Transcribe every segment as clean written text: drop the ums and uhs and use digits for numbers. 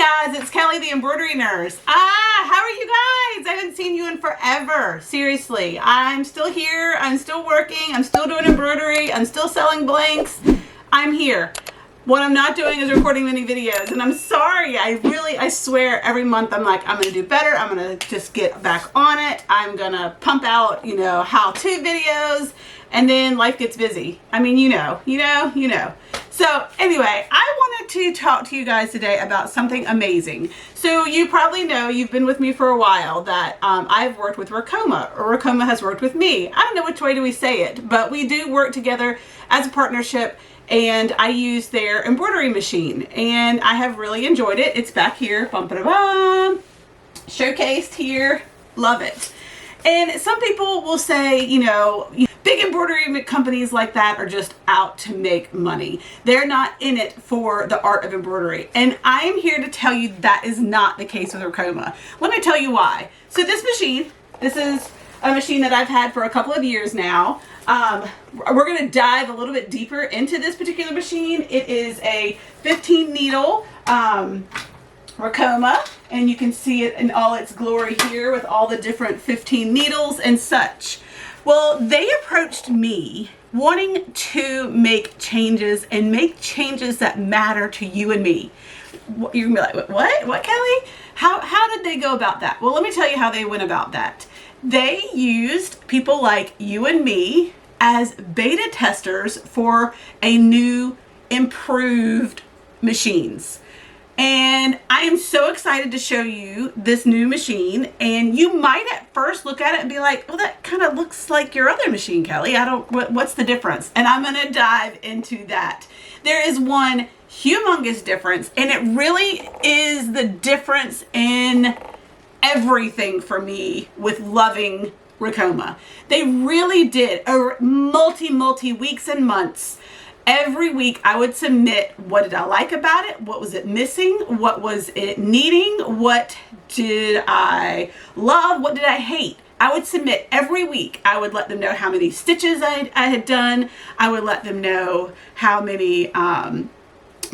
guys, it's Kelly the embroidery nurse. How are you guys? I haven't seen you in forever. Seriously, I'm still here. I'm still working. I'm still doing embroidery. I'm still selling blanks. I'm here. What I'm not doing is recording many videos, and I'm sorry. I swear every month I'm like, I'm gonna do better. I'm gonna just get back on it. I'm gonna pump out, how-to videos, and then life gets busy. I mean, you know. So anyway, I wanted to talk to you guys today about something amazing. So you probably know, you've been with me for a while, that I've worked with Rokoma, or Rokoma has worked with me. I don't know which way do we say it, but we do work together as a partnership, and I use their embroidery machine, and I have really enjoyed it. It's back here, bum-ba-da-bum, showcased here, love it. And some people will say, big embroidery companies like that are just out to make money. They're not in it for the art of embroidery. And I am here to tell you that is not the case with Rokoma. Let me tell you why. So this is a machine that I've had for a couple of years now. We're going to dive a little bit deeper into this particular machine. It is a 15 needle Rokoma, and you can see it in all its glory here with all the different 15 needles and such. Well, they approached me wanting to make changes, and make changes that matter to you and me. You're gonna be like, what, Kelly? How did they go about that? Well, let me tell you how they went about that. They used people like you and me as beta testers for a new, improved machines. And I am so excited to show you this new machine, and you might at first look at it and be like, well, that kind of looks like your other machine, Kelly. What's the difference? And I'm going to dive into that. There is one humongous difference, and it really is the difference in everything for me with loving Rokoma. They really did, over multi weeks and months. Every week I would submit, what did I like about it? What was it missing? What was it needing? What did I love? What did I hate? I would submit every week. I would let them know how many stitches I had done. I would let them know how many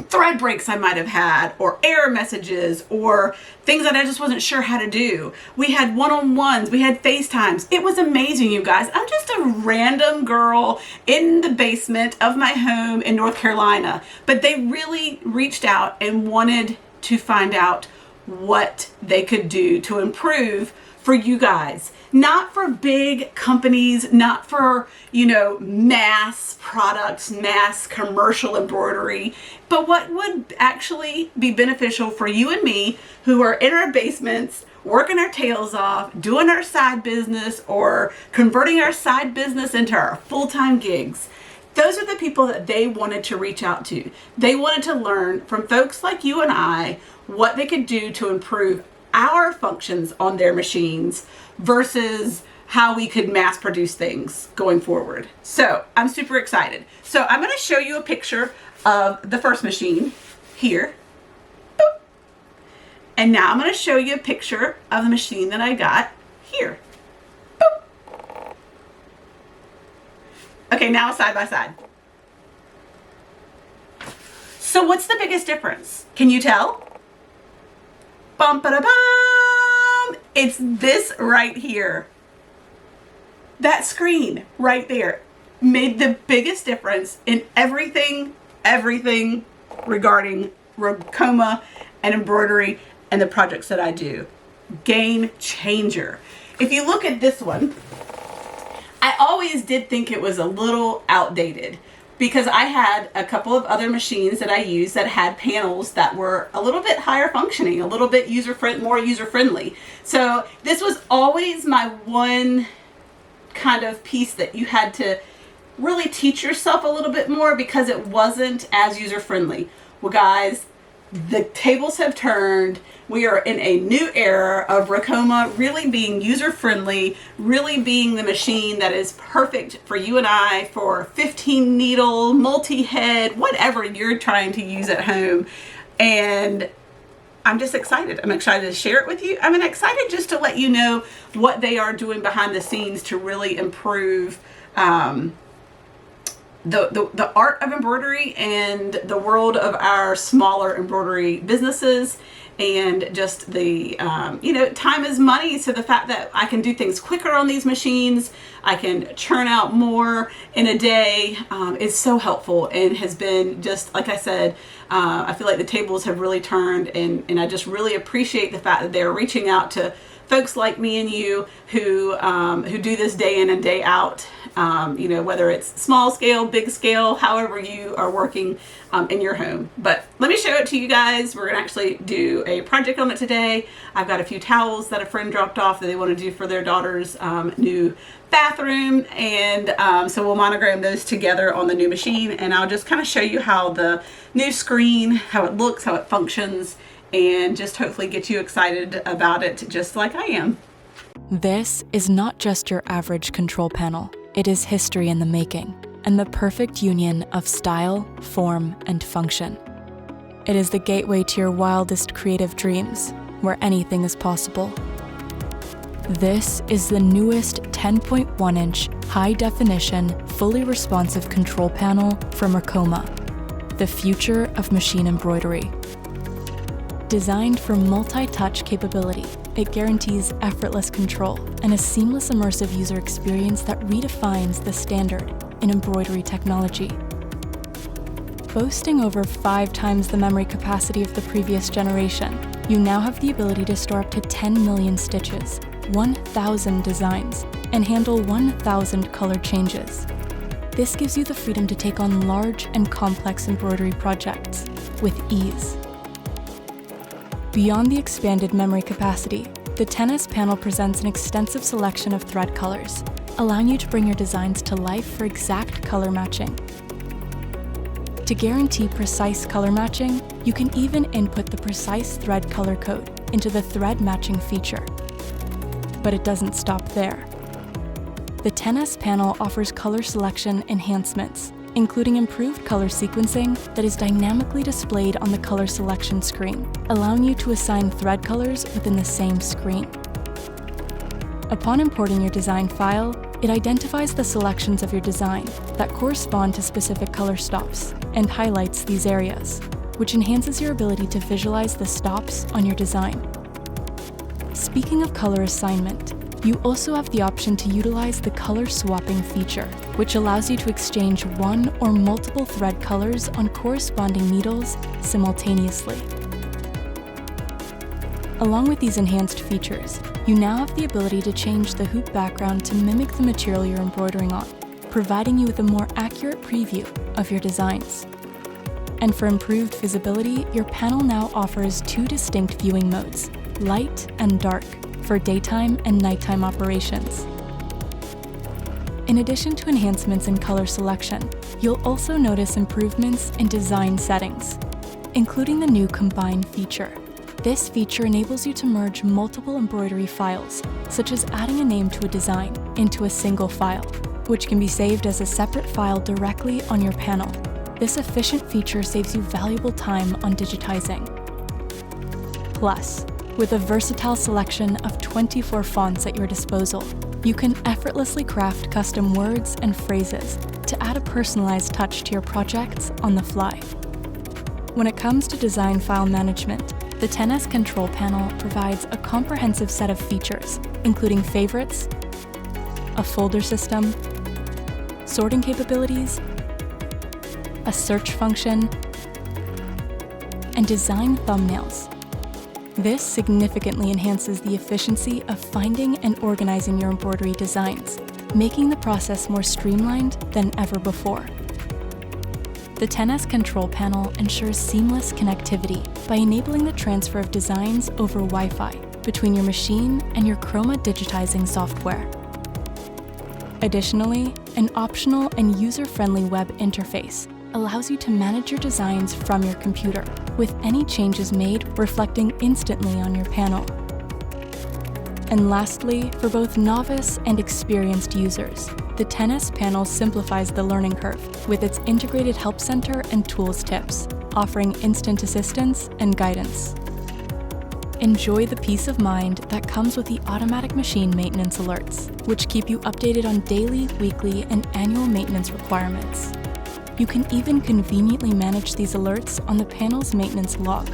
thread breaks I might have had, or error messages, or things that I just wasn't sure how to do. We had one-on-ones, we had FaceTimes. It was amazing, you guys. I'm just a random girl in the basement of my home in North Carolina, but they really reached out and wanted to find out what they could do to improve for you guys. Not for big companies, not for, mass products, mass commercial embroidery, but what would actually be beneficial for you and me, who are in our basements, working our tails off, doing our side business, or converting our side business into our full-time gigs. Those are the people that they wanted to reach out to. They wanted to learn from folks like you and I what they could do to improve our functions on their machines versus how we could mass produce things going forward. So I'm super excited. So I'm going to show you a picture of the first machine here. Boop. And now I'm going to show you a picture of the machine that I got here. Boop. Okay, now side by side. So what's the biggest difference? Can you tell? Bum-ba-da-bum! It's this right here. That screen right there made the biggest difference in everything regarding Rokoma and embroidery and the projects that I do. Game changer. If you look at this one, I always did think it was a little outdated, because I had a couple of other machines that I used that had panels that were a little bit higher functioning, a little bit more user-friendly. So this was always my one kind of piece that you had to really teach yourself a little bit more, because it wasn't as user-friendly. Well, guys, the tables have turned. We are in a new era of Rokoma really being user-friendly, really being the machine that is perfect for you and I for 15 needle, multi-head, whatever you're trying to use at home. And I'm just excited. I'm excited to share it with you. I'm excited just to let you know what they are doing behind the scenes to really improve the art of embroidery and the world of our smaller embroidery businesses, and just the time is money, so the fact that I can do things quicker on these machines, I can churn out more in a day, is so helpful, and has been, just like I said, I feel like the tables have really turned, and I just really appreciate the fact that they're reaching out to folks like me and you who do this day in and day out, whether it's small scale, big scale, however you are working in your home. But let me show it to you guys. We're gonna actually do a project on it today. I've got a few towels that a friend dropped off that they want to do for their daughter's new bathroom, and so we'll monogram those together on the new machine, and I'll just kind of show you how the new screen, how it looks, how it functions, and just hopefully get you excited about it just like I am. This is not just your average control panel. It is history in the making, and the perfect union of style, form, and function. It is the gateway to your wildest creative dreams, where anything is possible. This is the newest 10.1-inch, high-definition, fully responsive control panel from Racoma, the future of machine embroidery. Designed for multi-touch capability, it guarantees effortless control and a seamless immersive user experience that redefines the standard in embroidery technology. Boasting over 5 times the memory capacity of the previous generation, you now have the ability to store up to 10 million stitches, 1,000 designs, and handle 1,000 color changes. This gives you the freedom to take on large and complex embroidery projects with ease. Beyond the expanded memory capacity, the 10S panel presents an extensive selection of thread colors, allowing you to bring your designs to life for exact color matching. To guarantee precise color matching, you can even input the precise thread color code into the thread matching feature. But it doesn't stop there. The 10S panel offers color selection enhancements, including improved color sequencing that is dynamically displayed on the color selection screen, allowing you to assign thread colors within the same screen. Upon importing your design file, it identifies the selections of your design that correspond to specific color stops and highlights these areas, which enhances your ability to visualize the stops on your design. Speaking of color assignment, you also have the option to utilize the color swapping feature, which allows you to exchange one or multiple thread colors on corresponding needles simultaneously. Along with these enhanced features, you now have the ability to change the hoop background to mimic the material you're embroidering on, providing you with a more accurate preview of your designs. And for improved visibility, your panel now offers 2 distinct viewing modes, light and dark, for daytime and nighttime operations. In addition to enhancements in color selection, you'll also notice improvements in design settings, including the new Combine feature. This feature enables you to merge multiple embroidery files, such as adding a name to a design, into a single file, which can be saved as a separate file directly on your panel. This efficient feature saves you valuable time on digitizing. Plus, with a versatile selection of 24 fonts at your disposal, you can effortlessly craft custom words and phrases to add a personalized touch to your projects on the fly. When it comes to design file management, the 10S Control Panel provides a comprehensive set of features, including favorites, a folder system, sorting capabilities, a search function, and design thumbnails. This significantly enhances the efficiency of finding and organizing your embroidery designs, making the process more streamlined than ever before. The 10S Control Panel ensures seamless connectivity by enabling the transfer of designs over Wi-Fi between your machine and your Chroma digitizing software. Additionally, an optional and user-friendly web interface allows you to manage your designs from your computer, with any changes made reflecting instantly on your panel. And lastly, for both novice and experienced users, the 10S panel simplifies the learning curve with its integrated help center and tools tips, offering instant assistance and guidance. Enjoy the peace of mind that comes with the automatic machine maintenance alerts, which keep you updated on daily, weekly, and annual maintenance requirements. You can even conveniently manage these alerts on the panel's maintenance log.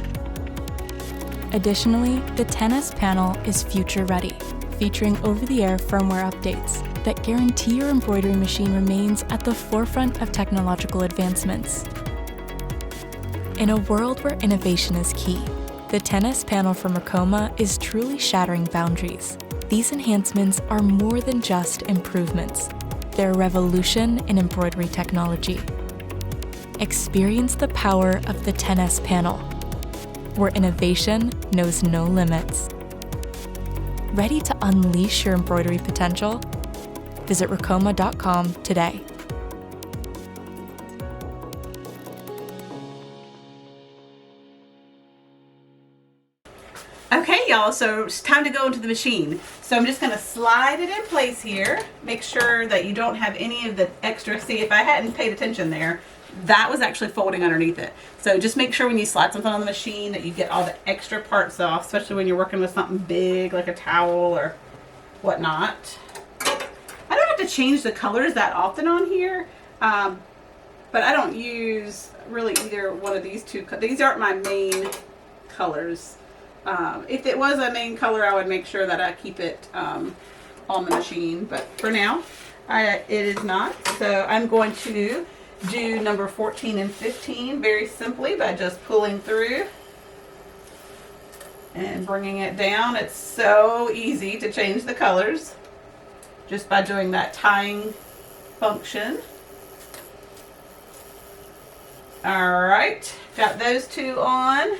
Additionally, the 10S panel is future-ready, featuring over-the-air firmware updates that guarantee your embroidery machine remains at the forefront of technological advancements. In a world where innovation is key, the 10S panel from Ricoma is truly shattering boundaries. These enhancements are more than just improvements. They're a revolution in embroidery technology. Experience the power of the 10S panel, where innovation knows no limits. Ready to unleash your embroidery potential? Visit Ricoma.com today. Okay, y'all, so it's time to go into the machine. So I'm just going to slide it in place here. Make sure that you don't have any of the extra. See, if I hadn't paid attention there, that was actually folding underneath it. So just make sure when you slide something on the machine that you get all the extra parts off, especially when you're working with something big like a towel or whatnot. I don't have to change the colors that often on here, but I don't use really either one of these two. These aren't my main colors. If it was a main color, I would make sure that I keep it on the machine, but for now it is not. So I'm going to do number 14 and 15 very simply by just pulling through and bringing it down. It's so easy to change the colors just by doing that tying function. All right, got those two on.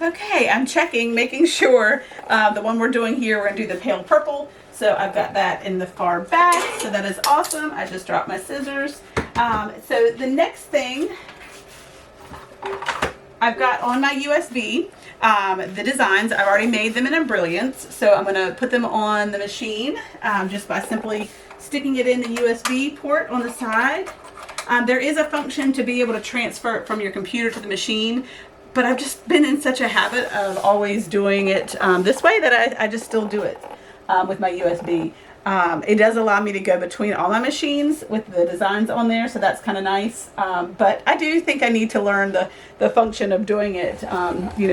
Okay, I'm checking, making sure the one we're doing here, we're going to do the pale purple. So I've got that in the far back, so that is awesome. I just dropped my scissors. So the next thing I've got on my USB, the designs, I've already made them in Embroidering, so I'm going to put them on the machine just by simply sticking it in the USB port on the side. There is a function to be able to transfer it from your computer to the machine, but I've just been in such a habit of always doing it this way that I just still do it with my USB. It does allow me to go between all my machines with the designs on there, so that's kind of nice. But I do think I need to learn the function of doing it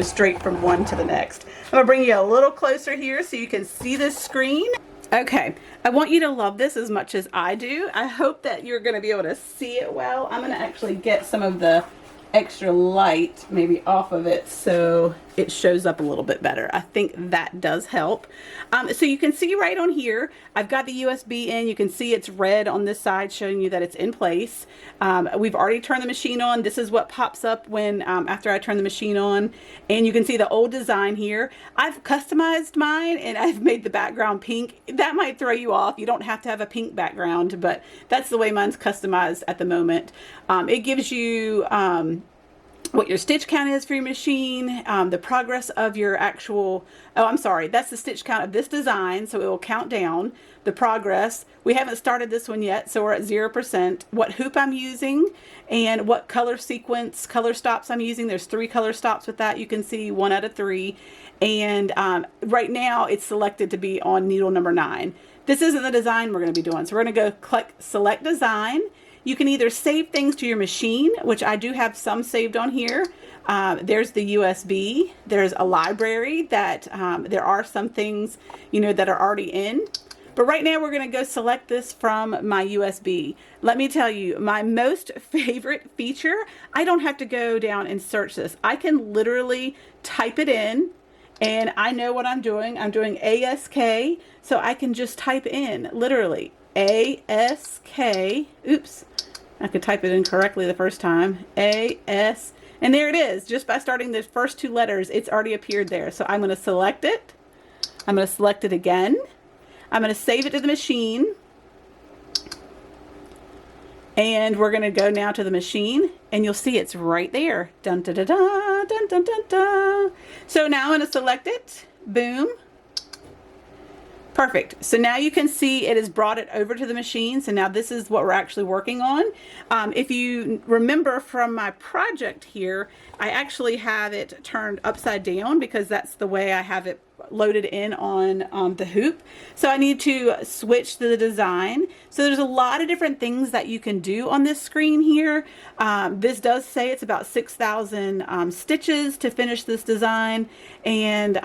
straight from one to the next. I'm going to bring you a little closer here so you can see this screen. Okay, I want you to love this as much as I do. I hope that you're going to be able to see it well. I'm going to actually get some of the extra light maybe off of it so it shows up a little bit better. I think that does help. So you can see right on here, I've got the USB in. You can see it's red on this side showing you that it's in place. We've already turned the machine on. This is what pops up when after I turn the machine on, and you can see the old design here. I've customized mine and I've made the background pink. That might throw you off. You don't have to have a pink background, but that's the way mine's customized at the moment. It gives you what your stitch count is for your machine, the progress of your actual, that's the stitch count of this design, so it will count down the progress. We haven't started this one yet, so we're at 0%. What hoop I'm using and what color sequence, color stops I'm using. There's 3 color stops with that. You can see 1 out of 3. And right now it's selected to be on needle number 9. This isn't the design we're going to be doing, so we're going to go click select design. You can either save things to your machine, which I do have some saved on here. There's the USB. There's a library that there are some things, that are already in. But right now we're going to go select this from my USB. Let me tell you, my most favorite feature, I don't have to go down and search this. I can literally type it in and I know what I'm doing. I'm doing ASK, so I can just type in literally ASK. Oops. I could type it in correctly the first time. AS, and there it is. Just by starting the first 2 letters, it's already appeared there. So I'm going to select it. I'm going to select it again. I'm going to save it to the machine. And we're going to go now to the machine, and you'll see it's right there. Dun, da, da, da, dun, dun, dun, dun. So now I'm going to select it. Boom. Perfect. So now you can see it has brought it over to the machine. So now this is what we're actually working on. If you remember from my project here, I actually have it turned upside down because that's the way I have it loaded in on the hoop. So I need to switch the design. So there's a lot of different things that you can do on this screen here. This does say it's about 6,000 stitches to finish this design. And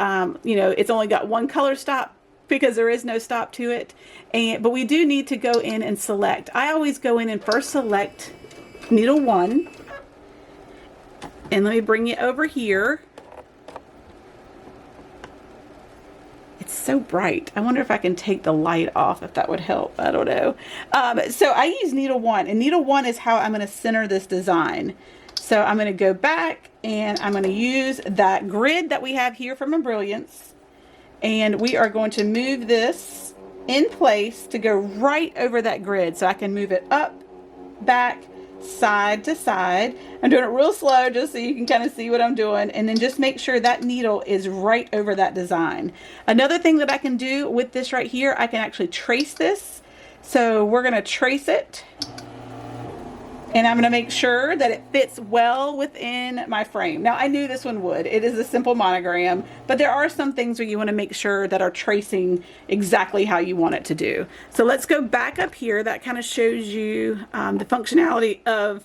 you know, it's only got one color stop because there is no stop to it. But we do need to go in and select. I always go in and first select needle 1. And let me bring you over here. It's so bright. I wonder if I can take the light off, if that would help. I don't know. So I use needle 1, and needle 1 is how I'm going to center this design. So I'm going to go back and I'm going to use that grid that we have here from Embrilliance. And we are going to move this in place to go right over that grid. So I can move it up, back, side to side. I'm doing it real slow just so you can kind of see what I'm doing, and then just make sure that needle is right over that design. Another thing that I can do with this right here, I can actually trace this. So we're going to trace it, and I'm going to make sure that it fits well within my frame. Now I knew this one would. It is a simple monogram, but there are some things where you want to make sure that are tracing exactly how you want it to do. So let's go back up here. That kind of shows you the functionality of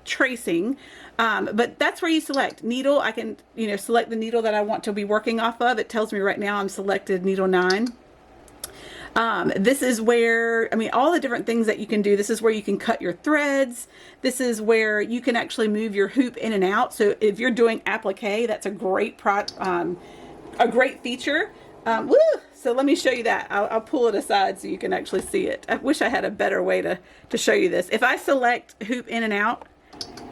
tracing. But that's where you select needle. I can, you know, select the needle that I want to be working off of. It tells me right now I'm selected needle 9. This is where, I mean, all the different things that you can do. This is where you can cut your threads. This is where you can actually move your hoop in and out. So if you're doing applique, that's a great feature. Woo! So let me show you that. I'll pull it aside so you can actually see it. I wish I had a better way to show you this. If I select hoop in and out,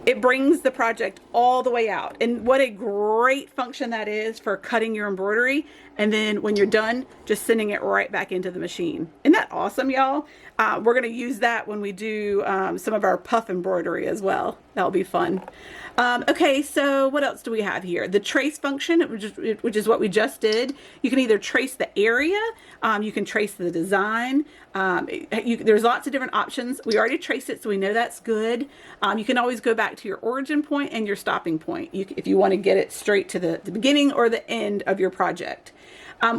it brings the project all the way out. And what a great function that is for cutting your embroidery. And then when you're done, just sending it right back into the machine. Isn't that awesome, y'all? We're going to use that when we do some of our puff embroidery as well. That'll be fun. Okay, so what else do we have here? The trace function, which is what we just did. You can either trace the area, you can trace the design. There's lots of different options. We already traced it, so we know that's good. You can always go back to your origin point and your stopping point if you want to get it straight to the beginning or the end of your project.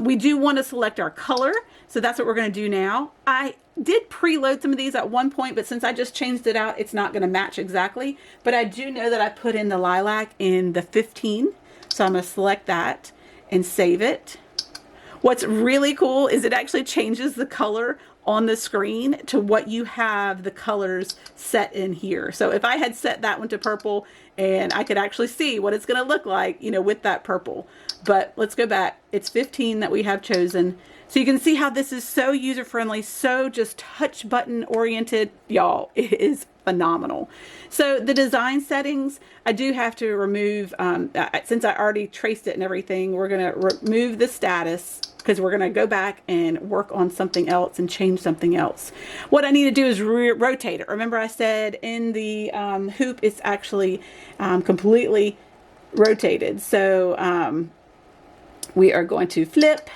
We do want to select our color, so that's what we're going to do now. I did preload some of these at one point, but since I just changed it out, it's not going to match exactly. But I do know that I put in the lilac in the 15, so I'm going to select that and save it. What's really cool is it actually changes the color on the screen to what you have the colors set in here. So if I had set that one to purple, and I could actually see what it's going to look like, you know, with that purple. But let's go back. It's 15 that we have chosen. So you can see how this is so user-friendly, so just touch button oriented. Y'all, it is phenomenal. So the design settings, I do have to remove, since I already traced it and everything, we're going to remove the status because we're going to go back and work on something else and change something else. What I need to do is rotate it. Remember I said in the hoop it's actually completely rotated. So we are going to flip.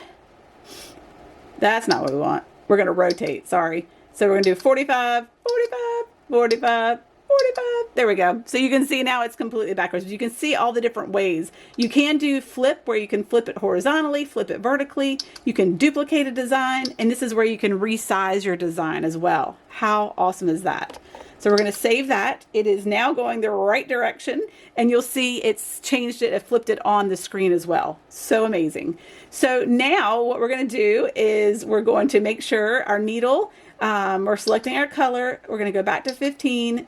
That's not what we want. We're going to rotate, sorry. So we're going to do 45, 45, 45, 45. There we go. So you can see now it's completely backwards. You can see all the different ways. You can do flip, where you can flip it horizontally, flip it vertically. You can duplicate a design, and this is where you can resize your design as well. How awesome is that? So we're going to save that. It is now going the right direction, and you'll see it's changed it, it flipped it on the screen as well. So amazing. So now what we're going to do is we're going to make sure our needle, we're selecting our color. We're going to go back to 15.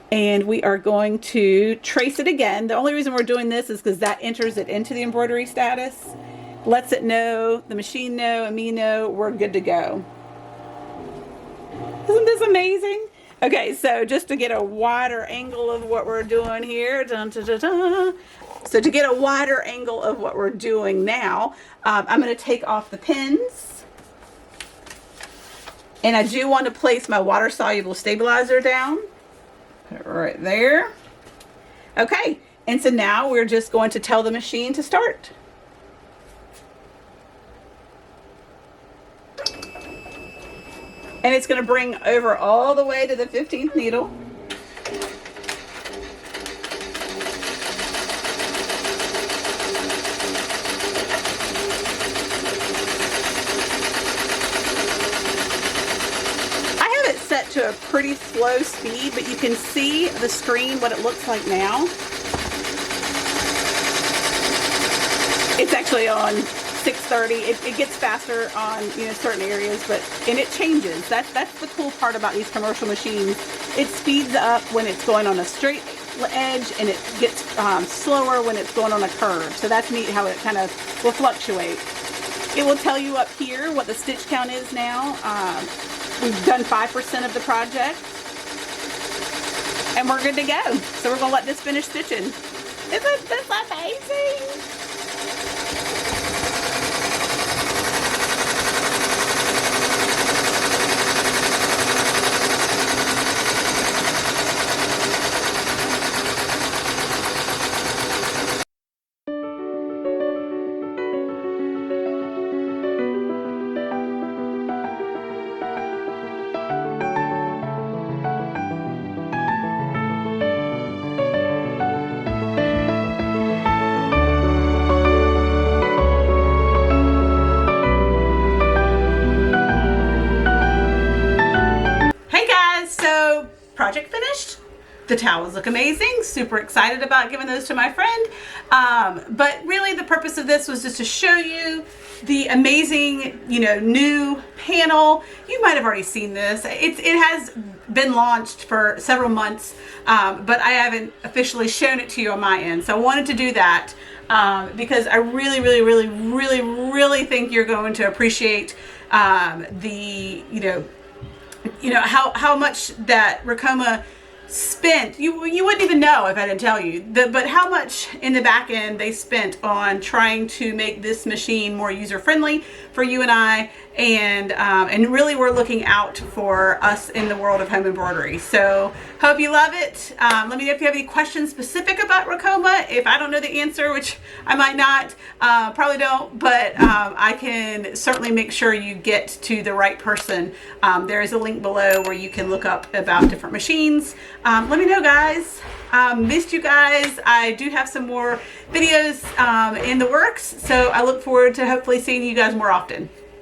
And we are going to trace it again. The only reason we're doing this is because that enters it into the embroidery status, lets it know, the machine know, and me know we're good to go. Isn't this amazing? Okay, so just to get a wider angle of what we're doing here, dun, dun, dun, dun. So to get a wider angle of what we're doing now, I'm going to take off the pins. And I do want to place my water-soluble stabilizer down. Put it right there. Okay, and so now we're just going to tell the machine to start. And it's going to bring over all the way to the 15th needle. I have it set to a pretty slow speed, but you can see the screen, what it looks like now. It's actually on 6:30. It gets faster on, you know, certain areas, and it changes. That's the cool part about these commercial machines. It speeds up when it's going on a straight edge, and it gets slower when it's going on a curve. So that's neat how it kind of will fluctuate. It will tell you up here what the stitch count is now. We've done 5% of the project, and we're good to go. So we're gonna let this finish stitching. Isn't this amazing? Project finished. The towels look amazing. Super excited about giving those to my friend. But really the purpose of this was just to show you the amazing, you know, new panel. You might have already seen this. It has been launched for several months, but I haven't officially shown it to you on my end. So I wanted to do that because I really think you're going to appreciate the, you know how much that Ricoma spent. You wouldn't even know if I didn't tell you, but how much in the back end they spent on trying to make this machine more user friendly for you and I, and really we're looking out for us in the world of home embroidery. So hope you love it. Let me know if you have any questions specific about Ricoma. If I don't know the answer, which I might not, probably don't, but I can certainly make sure you get to the right person. There is a link below where you can look up about different machines. Let me know, guys. Missed you guys. I do have some more videos in the works, so I look forward to hopefully seeing you guys more often.